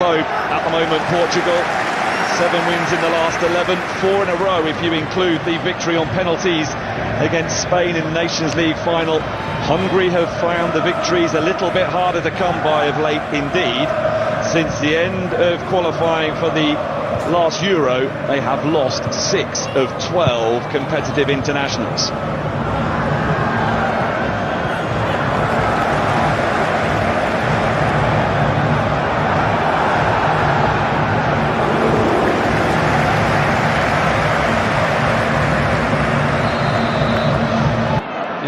At the moment, Portugal, 7 wins in the last 11, 4 in a row if you include the victory on penalties against Spain in the Nations League final. Hungary have found the victories a little bit harder to come by of late indeed. Since the end of qualifying for the last Euro, they have lost 6 of 12 competitive internationals.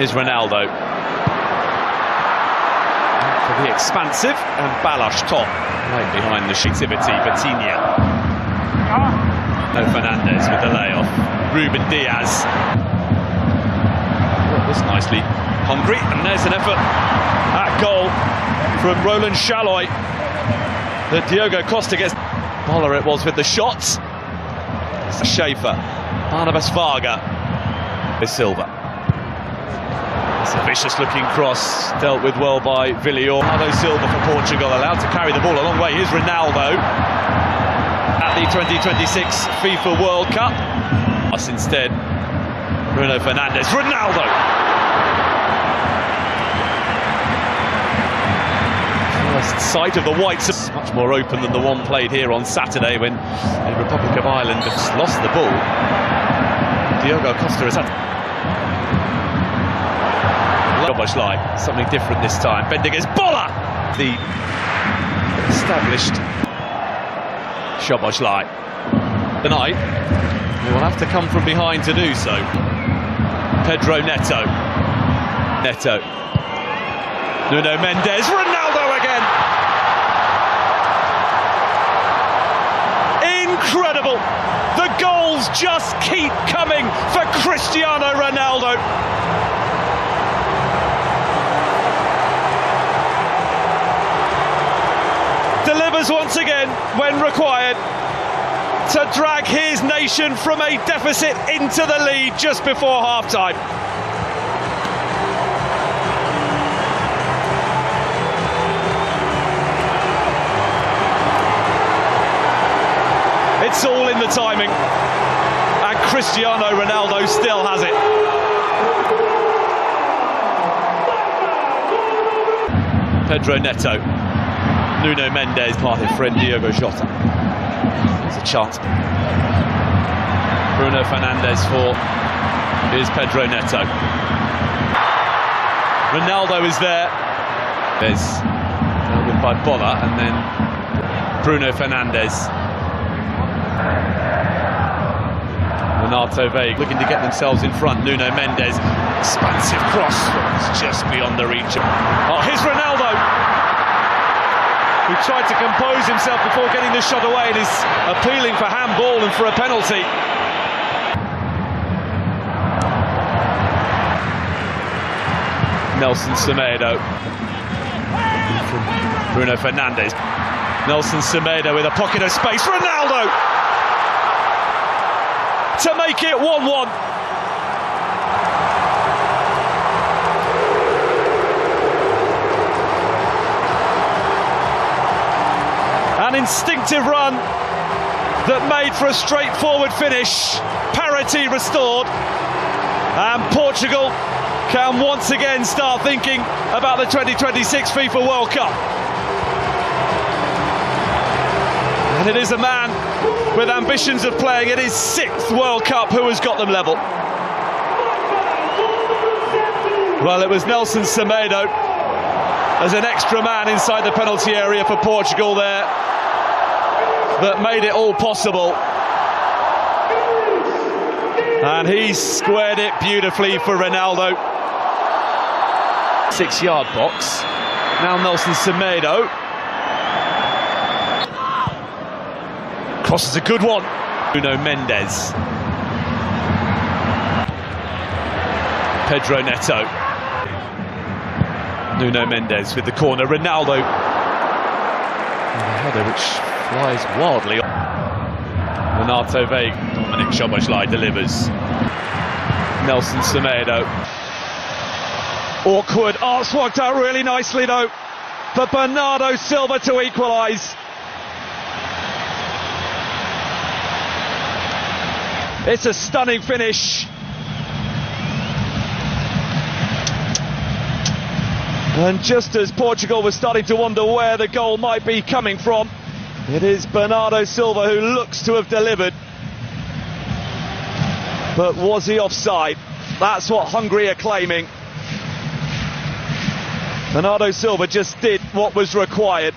Is Ronaldo for the expansive and Balash top right behind the activity. Vitinha, no Fernandez with the layoff. Ruben Diaz, this nicely Hungary, and there's an effort at goal from Roland Shaloi that Diogo Costa gets. Boller it was with the shots. Schaefer, Barnabas Varga, Silva. It's a vicious looking cross, dealt with well by Villior. Bernardo Silva for Portugal, allowed to carry the ball a long way. Here's Ronaldo at the 2026 FIFA World Cup. Instead, Bruno Fernandes. Ronaldo! First sight of the whites, much more open than the one played here on Saturday when the Republic of Ireland just lost the ball. Diogo Costa has had something different this time. Bending his Boller! The established Szoboszlai. Tonight, he will have to come from behind to do so. Pedro Neto. Nuno Mendes. Ronaldo again! Incredible! The goals just keep coming for Cristiano Ronaldo. Delivers once again when required to drag his nation from a deficit into the lead just before half-time. It's all in the timing, and Cristiano Ronaldo still has it. Pedro Neto. Nuno Mendes, part of friend Diogo Jota. There's a chance. Bruno Fernandes for is Pedro Neto. Ronaldo is there. There's with by Boller, and then Bruno Fernandes. Renato Veiga looking to get themselves in front. Nuno Mendes, expansive cross. It's just beyond the reach. Oh, here's Ronaldo, who tried to compose himself before getting the shot away and is appealing for handball and for a penalty. Nelson Semedo from Bruno Fernandes. Nelson Semedo with a pocket of space. Ronaldo to make it 1-1. An instinctive run that made for a straightforward finish. Parity restored, and Portugal can once again start thinking about the 2026 FIFA World Cup. And it is a man with ambitions of playing in his 6th World Cup who has got them level. Well, it was Nelson Semedo as an extra man inside the penalty area for Portugal there that made it all possible, and he squared it beautifully for Ronaldo. 6-yard box. Now Nelson Semedo crosses a good one. Nuno Mendes. Pedro Neto. Nuno Mendes with the corner. Ronaldo. And a header which flies wildly. Renato Veiga. Dominic Szoboszlai delivers. Nelson Semedo. Awkward. Oh, it's worked out really nicely though for Bernardo Silva to equalise. It's a stunning finish. And just as Portugal was starting to wonder where the goal might be coming from, it is Bernardo Silva who looks to have delivered. But was he offside? That's what Hungary are claiming. Bernardo Silva just did what was required.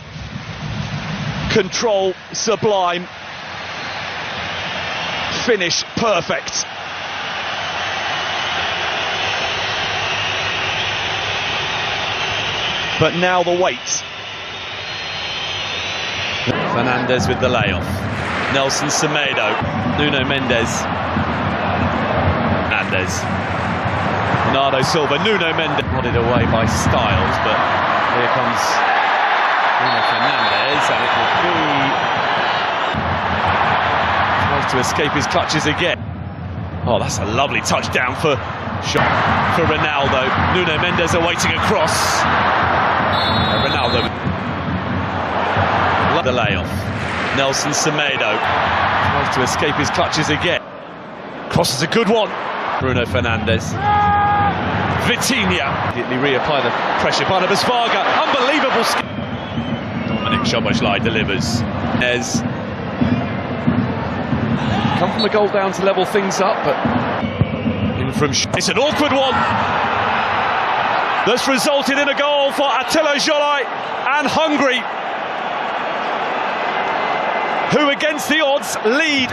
Control sublime. Finish perfect. But now the wait. Fernandes with the layoff. Nelson Semedo. Nuno Mendes. Fernandes. Bernardo Silva. Nuno Mendes. Nodded away by Styles, but here comes Bruno Fernandes, and it will be... tries to escape his clutches again. Oh, that's a lovely touchdown for Ronaldo. Nuno Mendes awaiting a cross. Ronaldo. The layoff. Nelson Semedo tries to escape his clutches again. Cross is a good one. Bruno Fernandes. Vitinha. Immediately reapply the pressure. Barnabas Varga. Unbelievable skill. Dominic Szoboszlai delivers. Nez. Come from a goal down to level things up, but in from... It's an awkward one. That's resulted in a goal for Attila Zsolai and Hungary, who against the odds lead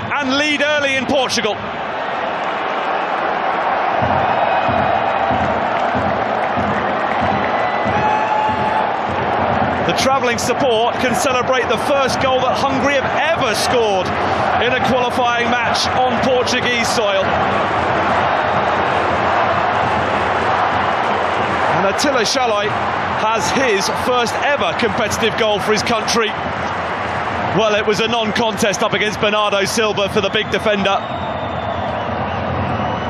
early in Portugal. The travelling support can celebrate the first goal that Hungary have ever scored in a qualifying match on Portuguese soil. And Attila Zsolai has his first ever competitive goal for his country. Well, it was a non-contest up against Bernardo Silva for the big defender.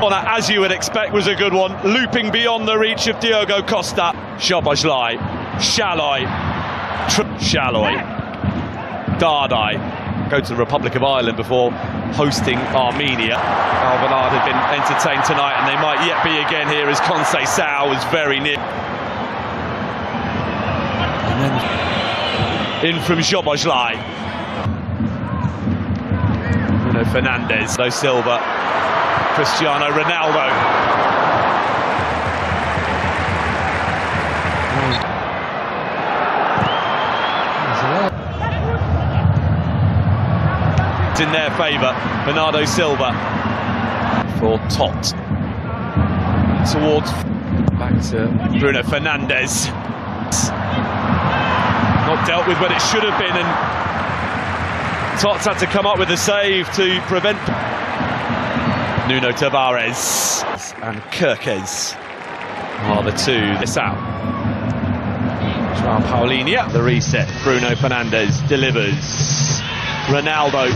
As you would expect, was a good one, looping beyond the reach of Diogo Costa. Szoboszlai, Shaloi, Dardai go to the Republic of Ireland before hosting Armenia. Alvanad had been entertained tonight, and they might yet be again here as Conceição was very near. And then in from Szoboszlai. Bruno Fernandes, no Silva, Cristiano Ronaldo. In their favour, Bernardo Silva for Tot towards back to Bruno Fernandes. Not dealt with when it should have been, and Tots had to come up with a save to prevent. Nuno Tavares and Kirkes are the two. This out. João Paulinho, the reset. Bruno Fernandes delivers. Ronaldo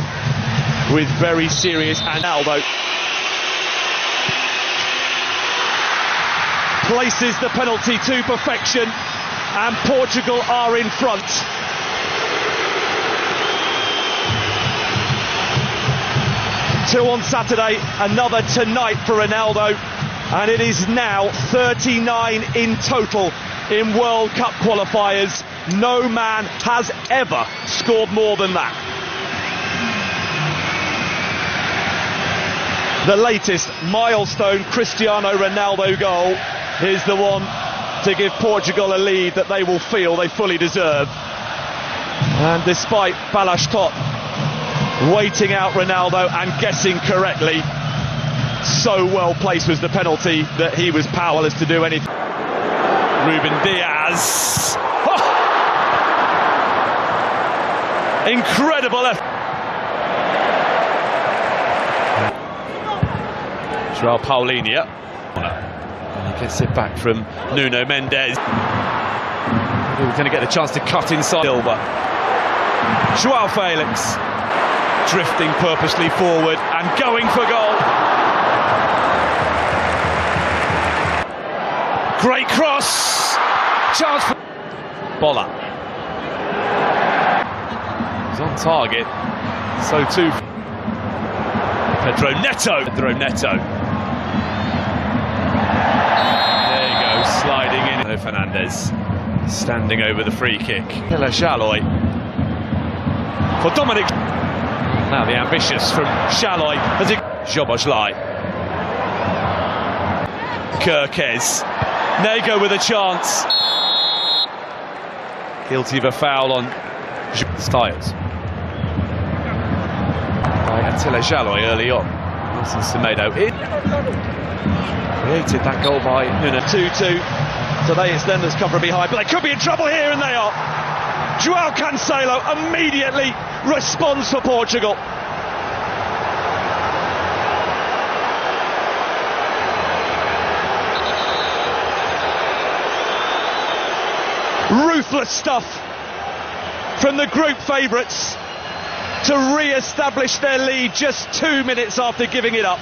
with very serious, and Ronaldo places the penalty to perfection, and Portugal are in front. Two on Saturday, another tonight for Ronaldo, and it is now 39 in total in World Cup qualifiers. No man has ever scored more than that. The latest milestone Cristiano Ronaldo goal is the one to give Portugal a lead that they will feel they fully deserve. And despite Balázs Tot waiting out Ronaldo and guessing correctly, so well placed was the penalty that he was powerless to do anything. Ruben Diaz. Oh! Incredible effort. João Paulinho, and he gets it back from Nuno Mendes. We're going to get the chance to cut inside Silva. João Felix drifting purposely forward and going for goal. Great cross. Chance for Bola. He's on target. So too. Pedro Neto. There you go, sliding in. Fernandez standing over the free kick. Xaloy for Dominic. Now the ambitious from Xaloy as it Szoboszlai. Kirkes. Nego with a chance. Guilty of a foul on Styles. By Attila Xaloy early on. Nelson Semedo in. Created that goal by Nuna. 2-2. Today it's them that's come from behind, but they could be in trouble here, and they are. João Cancelo immediately responds for Portugal. Ruthless stuff from the group favourites to re-establish their lead just 2 minutes after giving it up.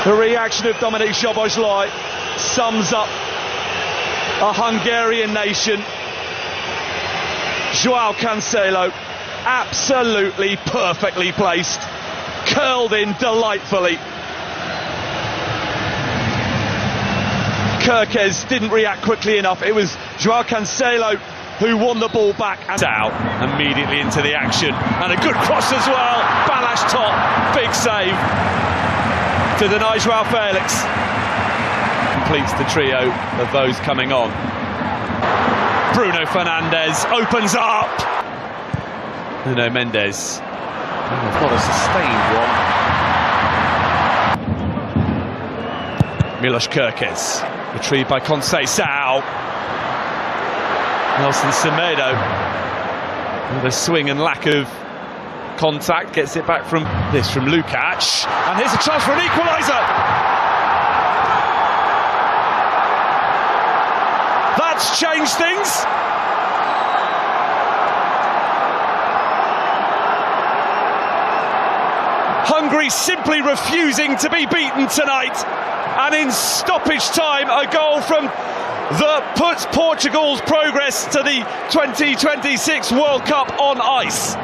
The reaction of Dominic Szoboszlai sums up a Hungarian nation. João Cancelo, absolutely perfectly placed, curled in delightfully. Kirkes didn't react quickly enough. It was João Cancelo who won the ball back. And out immediately into the action, and a good cross as well. Balázs top, big save to deny João Felix. Completes the trio of those coming on. Bruno Fernandes opens up. Nuno Mendes. They've got a sustained one. Milos Kirkes. Retrieved by Conceição. Nelson Semedo with a swing and lack of contact, gets it back from Lukac, and here's a chance for an equaliser. That's changed things. Hungary simply refusing to be beaten tonight, and in stoppage time a goal from that puts Portugal's progress to the 2026 World Cup on ice.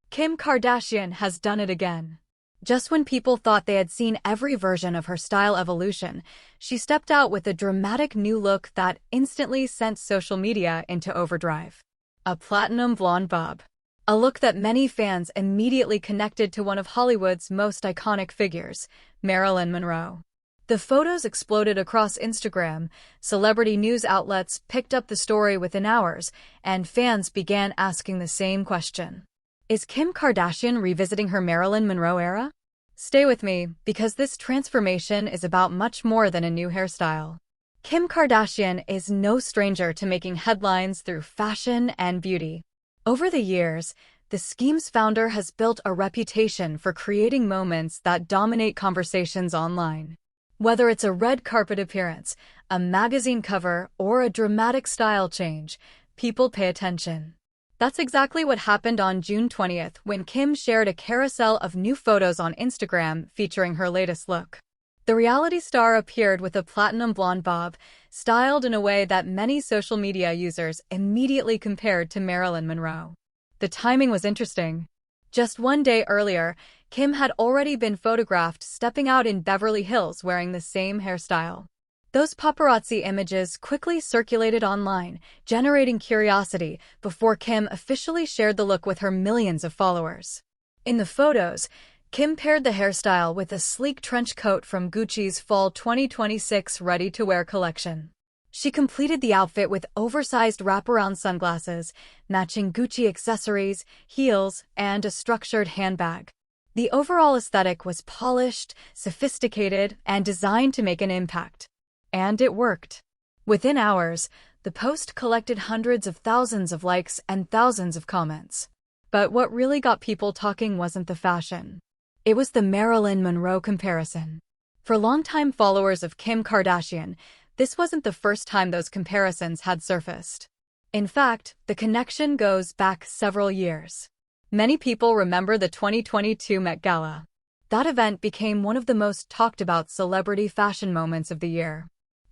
Kim Kardashian has done it again. Just when people thought they had seen every version of her style evolution, she stepped out with a dramatic new look that instantly sent social media into overdrive. A platinum blonde bob. A look that many fans immediately connected to one of Hollywood's most iconic figures, Marilyn Monroe. The photos exploded across Instagram, celebrity news outlets picked up the story within hours, and fans began asking the same question. Is Kim Kardashian revisiting her Marilyn Monroe era? Stay with me, because this transformation is about much more than a new hairstyle. Kim Kardashian is no stranger to making headlines through fashion and beauty. Over the years, the scheme's founder has built a reputation for creating moments that dominate conversations online. Whether it's a red carpet appearance, a magazine cover, or a dramatic style change, people pay attention. That's exactly what happened on June 20th when Kim shared a carousel of new photos on Instagram featuring her latest look. The reality star appeared with a platinum blonde bob, styled in a way that many social media users immediately compared to Marilyn Monroe. The timing was interesting. Just one day earlier, Kim had already been photographed stepping out in Beverly Hills wearing the same hairstyle. Those paparazzi images quickly circulated online, generating curiosity before Kim officially shared the look with her millions of followers. In the photos, Kim paired the hairstyle with a sleek trench coat from Gucci's Fall 2026 ready-to-wear collection. She completed the outfit with oversized wraparound sunglasses, matching Gucci accessories, heels, and a structured handbag. The overall aesthetic was polished, sophisticated, and designed to make an impact. And it worked. Within hours, the post collected hundreds of thousands of likes and thousands of comments. But what really got people talking wasn't the fashion. It was the Marilyn Monroe comparison. For longtime followers of Kim Kardashian, this wasn't the first time those comparisons had surfaced. In fact, the connection goes back several years. Many people remember the 2022 Met Gala. That event became one of the most talked about celebrity fashion moments of the year.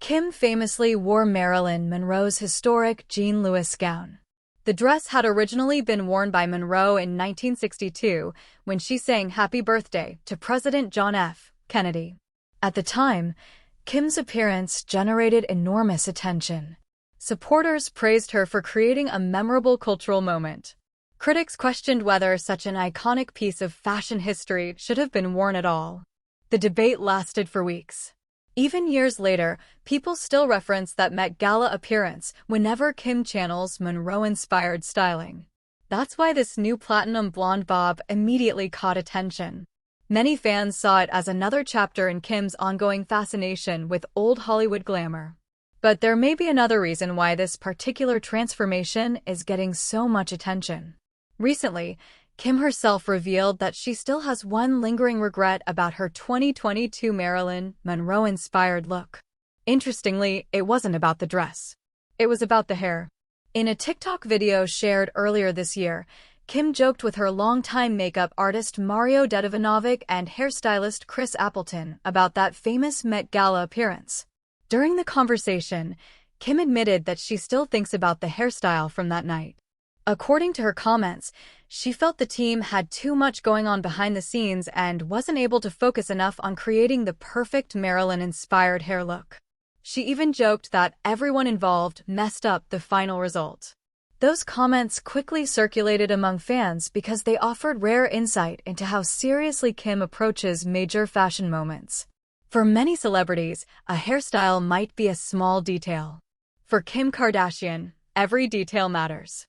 Kim famously wore Marilyn Monroe's historic Jean Louis gown. The dress had originally been worn by Monroe in 1962 when she sang Happy Birthday to President John F. Kennedy. At the time, Kim's appearance generated enormous attention. Supporters praised her for creating a memorable cultural moment. Critics questioned whether such an iconic piece of fashion history should have been worn at all. The debate lasted for weeks. Even years later, people still reference that Met Gala appearance whenever Kim channels Monroe-inspired styling. That's why this new platinum blonde bob immediately caught attention. Many fans saw it as another chapter in Kim's ongoing fascination with old Hollywood glamour. But there may be another reason why this particular transformation is getting so much attention. Recently, Kim herself revealed that she still has one lingering regret about her 2022 Marilyn Monroe-inspired look. Interestingly, it wasn't about the dress. It was about the hair. In a TikTok video shared earlier this year, Kim joked with her longtime makeup artist Mario Dedivanovic and hairstylist Chris Appleton about that famous Met Gala appearance. During the conversation, Kim admitted that she still thinks about the hairstyle from that night. According to her comments, she felt the team had too much going on behind the scenes and wasn't able to focus enough on creating the perfect Marilyn-inspired hair look. She even joked that everyone involved messed up the final result. Those comments quickly circulated among fans because they offered rare insight into how seriously Kim approaches major fashion moments. For many celebrities, a hairstyle might be a small detail. For Kim Kardashian, every detail matters.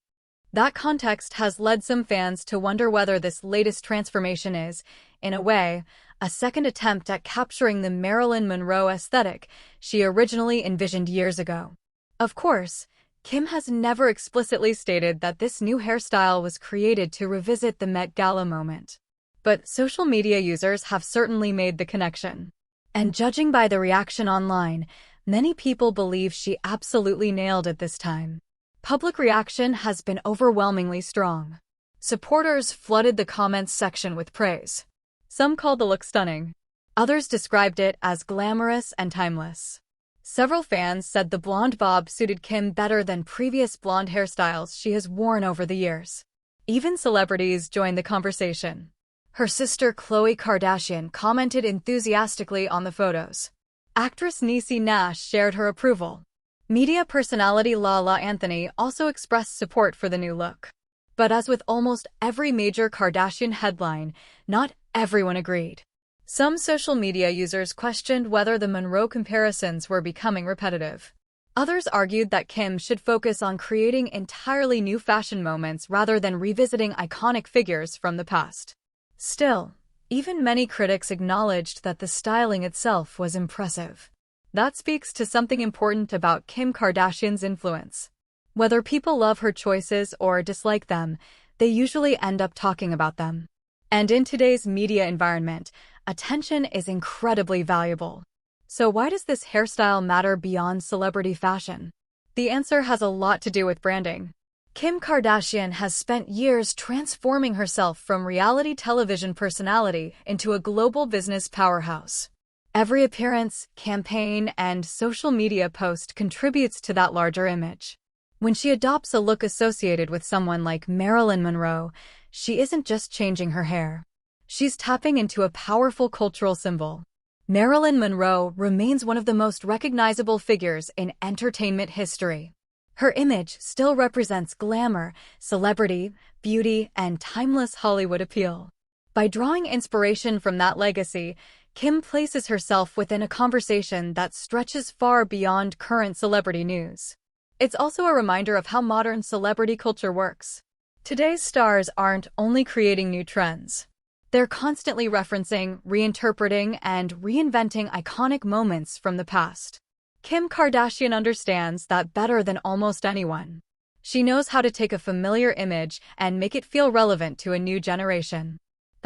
That context has led some fans to wonder whether this latest transformation is, in a way, a second attempt at capturing the Marilyn Monroe aesthetic she originally envisioned years ago. Of course, Kim has never explicitly stated that this new hairstyle was created to revisit the Met Gala moment. But social media users have certainly made the connection. And judging by the reaction online, many people believe she absolutely nailed it this time. Public reaction has been overwhelmingly strong. Supporters flooded the comments section with praise. Some called the look stunning. Others described it as glamorous and timeless. Several fans said the blonde bob suited Kim better than previous blonde hairstyles she has worn over the years. Even celebrities joined the conversation. Her sister Khloe Kardashian commented enthusiastically on the photos. Actress Niecy Nash shared her approval. Media personality Lala Anthony also expressed support for the new look. But as with almost every major Kardashian headline, not everyone agreed. Some social media users questioned whether the Monroe comparisons were becoming repetitive. Others argued that Kim should focus on creating entirely new fashion moments rather than revisiting iconic figures from the past. Still, even many critics acknowledged that the styling itself was impressive. That speaks to something important about Kim Kardashian's influence. Whether people love her choices or dislike them, they usually end up talking about them. And in today's media environment, attention is incredibly valuable. So why does this hairstyle matter beyond celebrity fashion? The answer has a lot to do with branding. Kim Kardashian has spent years transforming herself from reality television personality into a global business powerhouse. Every appearance, campaign, and social media post contributes to that larger image. When she adopts a look associated with someone like Marilyn Monroe, she isn't just changing her hair. She's tapping into a powerful cultural symbol. Marilyn Monroe remains one of the most recognizable figures in entertainment history. Her image still represents glamour, celebrity, beauty, and timeless Hollywood appeal. By drawing inspiration from that legacy, Kim places herself within a conversation that stretches far beyond current celebrity news. It's also a reminder of how modern celebrity culture works. Today's stars aren't only creating new trends. They're constantly referencing, reinterpreting, and reinventing iconic moments from the past. Kim Kardashian understands that better than almost anyone. She knows how to take a familiar image and make it feel relevant to a new generation.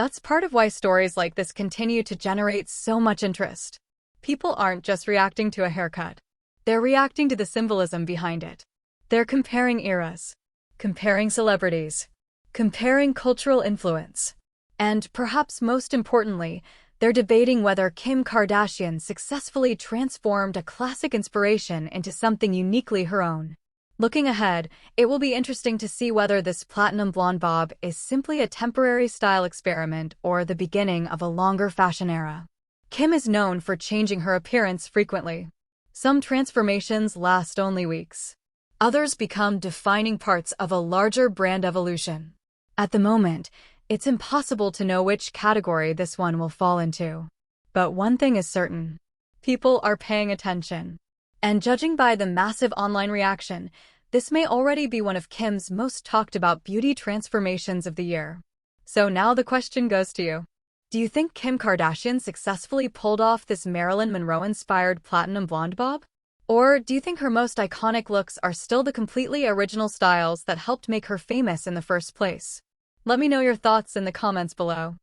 That's part of why stories like this continue to generate so much interest. People aren't just reacting to a haircut. They're reacting to the symbolism behind it. They're comparing eras, comparing celebrities, comparing cultural influence, and perhaps most importantly, They're debating whether Kim Kardashian successfully transformed a classic inspiration into something uniquely her own. Looking ahead, it will be interesting to see whether this platinum blonde bob is simply a temporary style experiment or the beginning of a longer fashion era. Kim is known for changing her appearance frequently. Some transformations last only weeks. Others become defining parts of a larger brand evolution. At the moment, it's impossible to know which category this one will fall into. But one thing is certain. People are paying attention. And judging by the massive online reaction, this may already be one of Kim's most talked about beauty transformations of the year. So now the question goes to you. Do you think Kim Kardashian successfully pulled off this Marilyn Monroe-inspired platinum blonde bob? Or do you think her most iconic looks are still the completely original styles that helped make her famous in the first place? Let me know your thoughts in the comments below.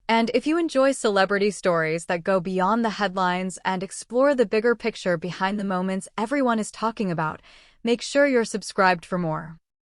And if you enjoy celebrity stories that go beyond the headlines and explore the bigger picture behind the moments everyone is talking about, make sure you're subscribed for more.